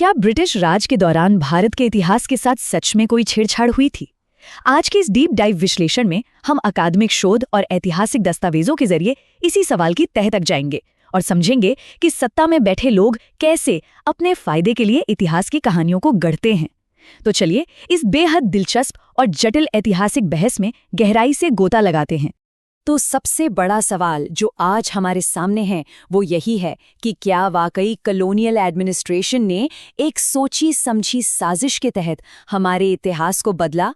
क्या ब्रिटिश राज के दौरान भारत के इतिहास के साथ सच में कोई छेड़छाड़ हुई थी? आज के इस डीप डाइव विश्लेषण में हम अकादमिक शोध और ऐतिहासिक दस्तावेजों के जरिए इसी सवाल की तह तक जाएंगे और समझेंगे कि सत्ता में बैठे लोग कैसे अपने फायदे के लिए इतिहास की कहानियों को गढ़ते हैं। तो चलिए इस बेहद दिलचस्प और जटिल ऐतिहासिक बहस में गहराई से गोता लगाते हैं। तो सबसे बड़ा सवाल जो आज हमारे सामने है वो यही है कि क्या वाकई कॉलोनियल एडमिनिस्ट्रेशन ने एक सोची समझी साजिश के तहत हमारे इतिहास को बदला?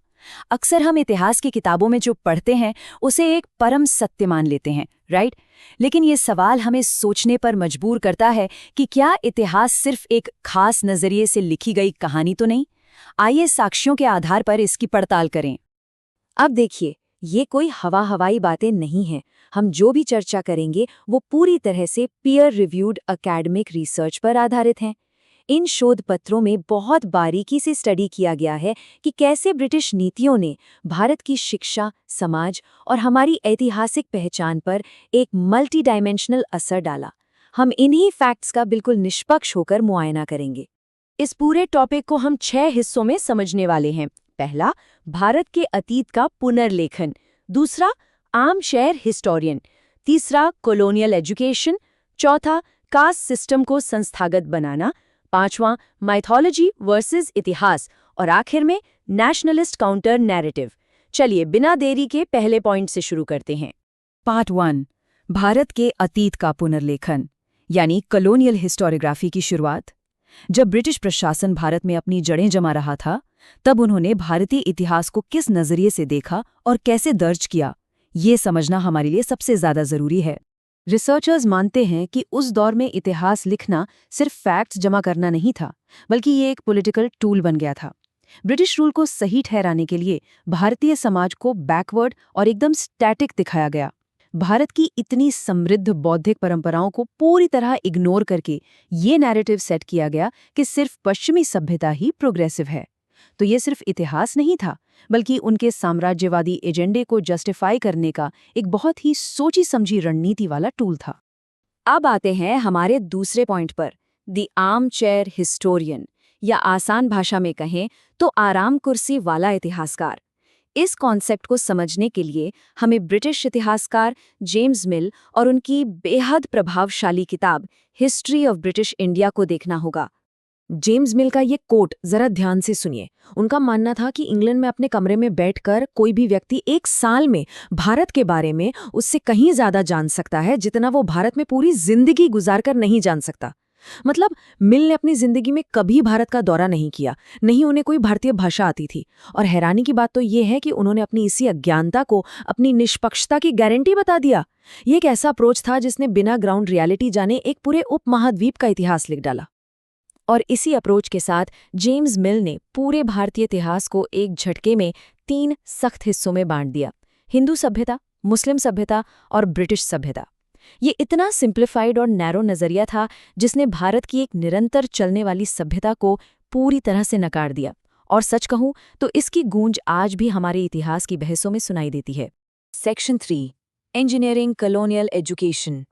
अक्सर हम इतिहास की किताबों में जो पढ़ते हैं उसे एक परम सत्य मान लेते हैं, राइट? लेकिन ये सवाल हमें सोचने पर मजबूर करता है कि क्या इतिहास सिर्फ एक खास नजरिए से लिखी गई कहानी तो नहीं? आइए साक्ष्यों के आधार पर इसकी पड़ताल करें। अब देखिए, ये कोई हवाई बातें नहीं हैं। हम जो भी चर्चा करेंगे वो पूरी तरह से पीयर रिव्यूड एकेडमिक रिसर्च पर आधारित हैं। इन शोध पत्रों में बहुत बारीकी से स्टडी किया गया है कि कैसे ब्रिटिश नीतियों ने भारत की शिक्षा, समाज और हमारी ऐतिहासिक पहचान पर एक मल्टी डायमेंशनल असर डाला। हम इन्हीं फैक्ट्स का बिल्कुल निष्पक्ष होकर मुआयना करेंगे। इस पूरे टॉपिक को हम 6 हिस्सों में समझने वाले हैं। पहला, भारत के अतीत का पुनर्लेखन। दूसरा, आम शहर हिस्टोरियन। तीसरा, कॉलोनियल एजुकेशन। चौथा, कास्ट सिस्टम को संस्थागत बनाना। पांचवां, माइथोलॉजी वर्सेस इतिहास। और आखिर में नेशनलिस्ट काउंटर नैरेटिव। चलिए बिना देरी के पहले पॉइंट से शुरू करते हैं। पार्ट 1, भारत के अतीत का पुनर्लेखन यानी कॉलोनियल हिस्टोरियोग्राफी की शुरुआत। जब ब्रिटिश प्रशासन भारत में अपनी जड़ें जमा रहा था, तब उन्होंने भारतीय इतिहास को किस नजरिए से देखा और कैसे दर्ज किया, ये समझना हमारे लिए सबसे ज्यादा जरूरी है। रिसर्चर्स मानते हैं कि उस दौर में इतिहास लिखना सिर्फ फैक्ट्स जमा करना नहीं था, बल्कि ये एक पॉलिटिकल टूल बन गया था। ब्रिटिश रूल को सही ठहराने के लिए भारतीय समाज को बैकवर्ड और एकदम स्टैटिक दिखाया गया। भारत की इतनी समृद्ध बौद्धिक परंपराओं को पूरी तरह इग्नोर करके ये नैरेटिव सेट किया गया कि सिर्फ पश्चिमी सभ्यता ही प्रोग्रेसिव है। तो ये सिर्फ इतिहास नहीं था, बल्कि उनके साम्राज्यवादी एजेंडे को जस्टिफाई करने का एक बहुत ही सोची समझी रणनीति वाला टूल था। अब आते हैं हमारे दूसरे पॉइंट पर, द आर्म चेयर हिस्टोरियन, या आसान भाषा में कहें तो आराम कुर्सी वाला इतिहासकार। इस कॉन्सेप्ट को समझने के लिए हमें ब्रिटिश इतिहासकार जेम्स मिल और उनकी बेहद प्रभावशाली किताब हिस्ट्री ऑफ ब्रिटिश इंडिया को देखना होगा। जेम्स मिल का ये कोट जरा ध्यान से सुनिए। उनका मानना था कि इंग्लैंड में अपने कमरे में बैठकर कोई भी व्यक्ति 1 साल में भारत के बारे में उससे कहीं ज्यादा जान सकता है जितना वो भारत में पूरी जिंदगी गुजारकर नहीं जान सकता। मतलब मिल ने अपनी जिंदगी में कभी भारत का दौरा नहीं किया, नहीं उन्हें कोई भारतीय भाषा आती थी, और हैरानी की बात तो ये है कि उन्होंने अपनी इसी अज्ञानता को अपनी निष्पक्षता की गारंटी बता दिया। ये एक ऐसा अप्रोच था जिसने बिना ग्राउंड रियलिटी जाने एक पूरे उपमहाद्वीप का इतिहास लिख डाला। और इसी अप्रोच के साथ जेम्स मिल ने पूरे भारतीय इतिहास को एक झटके में 3 सख्त हिस्सों में बांट दिया: हिंदू सभ्यता, मुस्लिम सभ्यता और ब्रिटिश सभ्यता। ये इतना सिंप्लीफाइड और नैरो नजरिया था जिसने भारत की एक निरंतर चलने वाली सभ्यता को पूरी तरह से नकार दिया। और सच कहूं तो इसकी गूंज आज भी हमारे इतिहास की बहसों में सुनाई देती है। Section 3, engineering colonial education.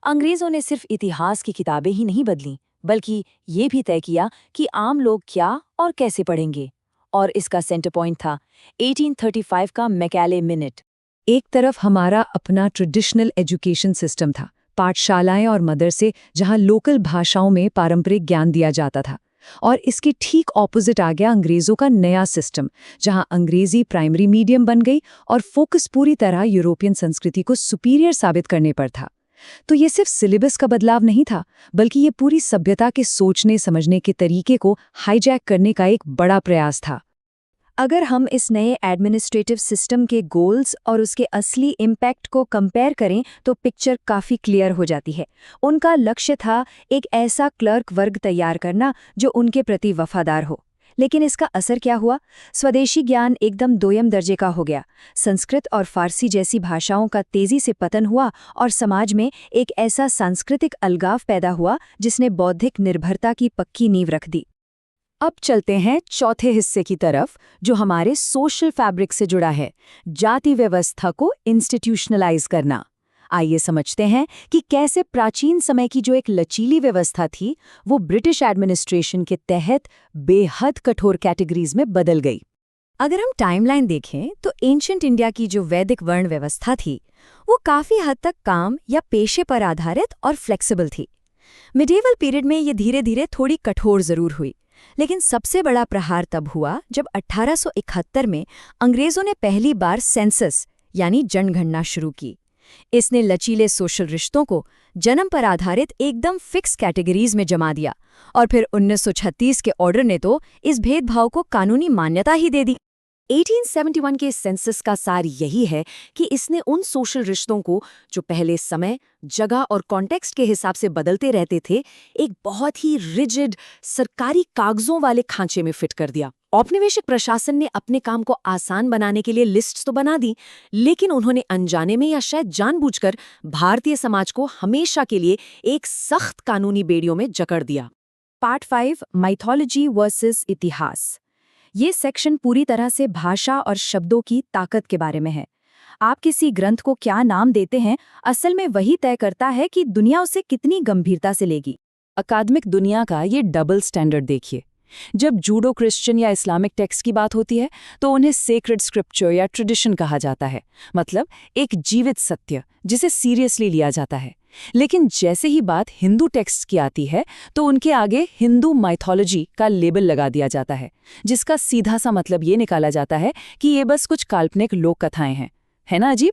अंग्रेजों ने सिर्फ इतिहास की किताबें ही नहीं बदलीं, बल्कि ये भी तय किया कि आम लोग क्या और कैसे पढ़ेंगे। और इसका सेंटर पॉइंट था 1835 का मैकाले मिनट। एक तरफ हमारा अपना ट्रेडिशनल एजुकेशन सिस्टम था, पाठशालाएं और मदरसे जहां लोकल भाषाओं में पारंपरिक ज्ञान दिया जाता था, और इसके ठीक ऑपोजिट आ गया अंग्रेजों का नया सिस्टम, जहां अंग्रेजी प्राइमरी मीडियम बन गई और फोकस पूरी तरह यूरोपियन संस्कृति को सुपीरियर साबित करने पर था। तो ये सिर्फ सिलेबस का बदलाव नहीं था, बल्कि ये पूरी सभ्यता के सोचने समझने के तरीके को हाईजैक करने का एक बड़ा प्रयास था। अगर हम इस नए एडमिनिस्ट्रेटिव सिस्टम के गोल्स और उसके असली इम्पैक्ट को कंपेयर करें तो पिक्चर काफ़ी क्लियर हो जाती है। उनका लक्ष्य था एक ऐसा क्लर्क वर्ग तैयार करना जो उनके प्रति वफादार हो। लेकिन इसका असर क्या हुआ? स्वदेशी ज्ञान एकदम दोयम दर्जे का हो गया। संस्कृत और फारसी जैसी भाषाओं का तेजी से पतन हुआ और समाज में एक ऐसा सांस्कृतिक अलगाव पैदा हुआ जिसने बौद्धिक निर्भरता की पक्की नींव रख दी। अब चलते हैं चौथे हिस्से की तरफ, जो हमारे सोशल फैब्रिक से जुड़ा है, जाति व्यवस्था को इंस्टीट्यूशनलाइज करना। आइए समझते हैं कि कैसे प्राचीन समय की जो एक लचीली व्यवस्था थी वो ब्रिटिश एडमिनिस्ट्रेशन के तहत बेहद कठोर कैटेगरीज में बदल गई। अगर हम टाइमलाइन देखें तो एंशिएंट इंडिया की जो वैदिक वर्ण व्यवस्था थी वो काफी हद तक काम या पेशे पर आधारित और फ्लेक्सिबल थी। मिडिवल पीरियड में ये धीरे धीरे थोड़ी कठोर जरूर हुई, लेकिन सबसे बड़ा प्रहार तब हुआ जब 1871 में अंग्रेजों ने पहली बार सेंसस यानी जनगणना शुरू की। इसने लचीले सोशल रिश्तों को जन्म पर आधारित एकदम फिक्स कैटेगरीज में जमा दिया और फिर 1936 के ऑर्डर ने तो इस भेदभाव को कानूनी मान्यता ही दे दी। 1871 के सेंसस का सार यही है कि इसने उन सोशल रिश्तों को जो पहले समय, जगह और कॉन्टेक्स्ट के हिसाब से बदलते रहते थे, एक बहुत ही रिजिड सरकारी कागजों वाले खांचे में फिट कर दिया। औपनिवेशिक प्रशासन ने अपने काम को आसान बनाने के लिए लिस्ट्स तो बना दी, लेकिन उन्होंने अनजाने में या शायद जानबूझकर भारतीय समाज को हमेशा के लिए एक सख्त कानूनी बेड़ियों में जकड़ दिया। पार्ट 5 माइथोलॉजी वर्सेस इतिहास। ये सेक्शन पूरी तरह से भाषा और शब्दों की ताकत के बारे में है। आप किसी ग्रंथ को क्या नाम देते हैं, असल में वही तय करता है कि दुनिया उसे कितनी गंभीरता से लेगी। अकादमिक दुनिया का ये डबल स्टैंडर्ड देखिए। जब जूडो क्रिश्चियन या इस्लामिक टेक्स्ट की बात होती है तो उन्हें सेक्रेड स्क्रिप्चर या ट्रेडिशन कहा जाता है, मतलब एक जीवित सत्य जिसे सीरियसली लिया जाता है। लेकिन जैसे ही बात हिंदू टेक्स्ट की आती है तो उनके आगे हिंदू माइथोलॉजी का लेबल लगा दिया जाता है, जिसका सीधा सा मतलब ये निकाला जाता है कि ये बस कुछ काल्पनिक लोक कथाएं हैं। है ना अजीब?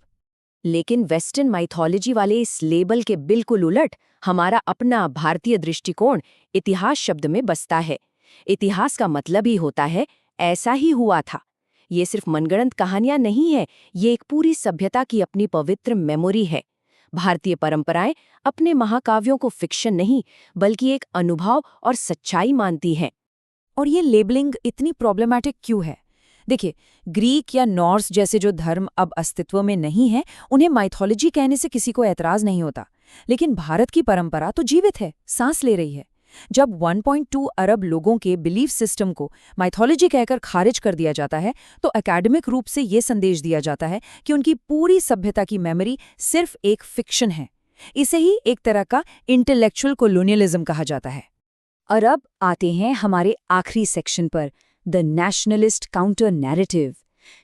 लेकिन वेस्टर्न माइथोलॉजी वाले इस लेबल के बिल्कुल उलट हमारा अपना भारतीय दृष्टिकोण इतिहास शब्द में बसता है। इतिहास का मतलब ही होता है ऐसा ही हुआ था। ये सिर्फ मनगढ़ंत कहानियां नहीं है, ये एक पूरी सभ्यता की अपनी पवित्र मेमोरी है। भारतीय परंपराएं अपने महाकाव्यों को फिक्शन नहीं बल्कि एक अनुभव और सच्चाई मानती हैं। और ये लेबलिंग इतनी प्रॉब्लमैटिक क्यों है? देखिए, ग्रीक या नॉर्स जैसे जो धर्म अब अस्तित्व में नहीं है, उन्हें माइथोलॉजी कहने से किसी को ऐतराज नहीं होता। लेकिन भारत की परंपरा तो जीवित है, सांस ले रही है। जब 1.2 अरब लोगों के बिलीफ सिस्टम को माइथोलॉजी कहकर खारिज कर दिया जाता है तो एकेडमिक रूप से ये संदेश दिया जाता है कि उनकी पूरी सभ्यता की मेमोरी सिर्फ एक फिक्शन है। इसे ही एक तरह का इंटेलेक्चुअल कोलोनियलिज्म कहा जाता है। और अब आते हैं हमारे आखिरी सेक्शन पर, द नेशनलिस्ट काउंटर नैरेटिव।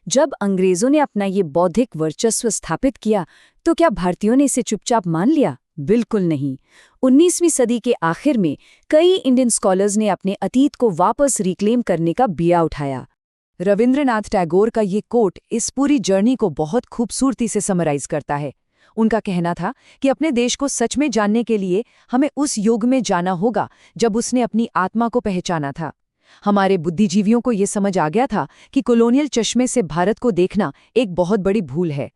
जब अंग्रेजों ने अपना ये बौद्धिक वर्चस्व स्थापित किया तो क्या भारतीयों ने इसे चुपचाप मान लिया? बिल्कुल नहीं। 19वीं सदी के आखिर में कई इंडियन स्कॉलर्स ने अपने अतीत को वापस रिक्लेम करने का बिया उठाया। रविंद्रनाथ टैगोर का ये कोट इस पूरी जर्नी को बहुत खूबसूरती से समराइज करता है। उनका कहना था कि अपने देश को सच में जानने के लिए हमें उस युग में जाना होगा जब उसने अपनी आत्मा को पहचाना था। हमारे बुद्धिजीवियों को ये समझ आ गया था कि कॉलोनियल चश्मे से भारत को देखना एक बहुत बड़ी भूल है।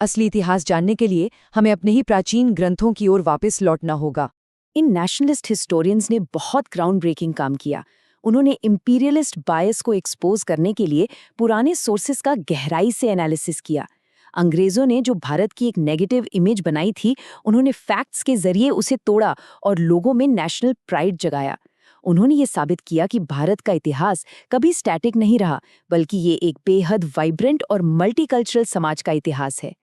असली इतिहास जानने के लिए हमें अपने ही प्राचीन ग्रंथों की ओर वापस लौटना होगा। इन नेशनलिस्ट हिस्टोरियंस ने बहुत ग्राउंड ब्रेकिंग काम किया। उन्होंने इंपीरियलिस्ट बायस को एक्सपोज करने के लिए पुराने सोर्सेस का गहराई से एनालिसिस किया। अंग्रेजों ने जो भारत की एक नेगेटिव इमेज बनाई थी, उन्होंने फैक्ट्स के जरिए उसे तोड़ा और लोगों में नेशनल प्राइड जगाया। उन्होंने ये साबित किया कि भारत का इतिहास कभी स्टैटिक नहीं रहा, बल्कि ये एक बेहद वाइब्रेंट और मल्टीकल्चरल समाज का इतिहास है।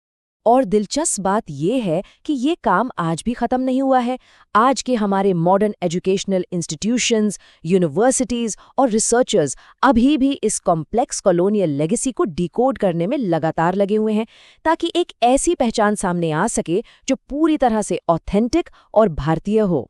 और दिलचस्प बात यह है कि ये काम आज भी खत्म नहीं हुआ है। आज के हमारे मॉडर्न एजुकेशनल इंस्टीट्यूशंस, यूनिवर्सिटीज और रिसर्चर्स अभी भी इस कॉम्प्लेक्स कॉलोनियल लेगेसी को डिकोड करने में लगातार लगे हुए हैं, ताकि एक ऐसी पहचान सामने आ सके जो पूरी तरह से ऑथेंटिक और भारतीय हो।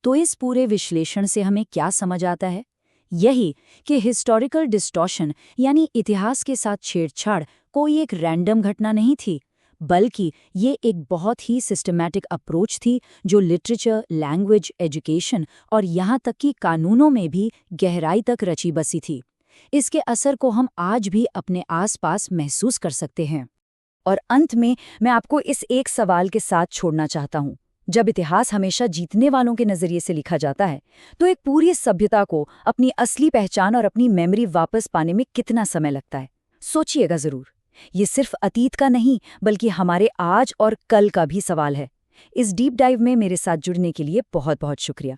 तो इस पूरे विश्लेषण से हमें क्या समझ आता है? यही कि हिस्टोरिकल डिस्टॉर्शन यानी इतिहास के साथ छेड़छाड़ कोई एक रैंडम घटना नहीं थी, बल्कि ये एक बहुत ही सिस्टमैटिक अप्रोच थी जो लिटरेचर, लैंग्वेज, एजुकेशन और यहाँ तक कि कानूनों में भी गहराई तक रची बसी थी। इसके असर को हम आज भी अपने आसपास महसूस कर सकते हैं। और अंत में मैं आपको इस एक सवाल के साथ छोड़ना चाहता हूँ। जब इतिहास हमेशा जीतने वालों के नज़रिए से लिखा जाता है तो एक पूरी सभ्यता को अपनी असली पहचान और अपनी मेमोरी वापस पाने में कितना समय लगता है? सोचिएगा ज़रूर। ये सिर्फ अतीत का नहीं बल्कि हमारे आज और कल का भी सवाल है। इस डीप डाइव में मेरे साथ जुड़ने के लिए बहुत बहुत शुक्रिया।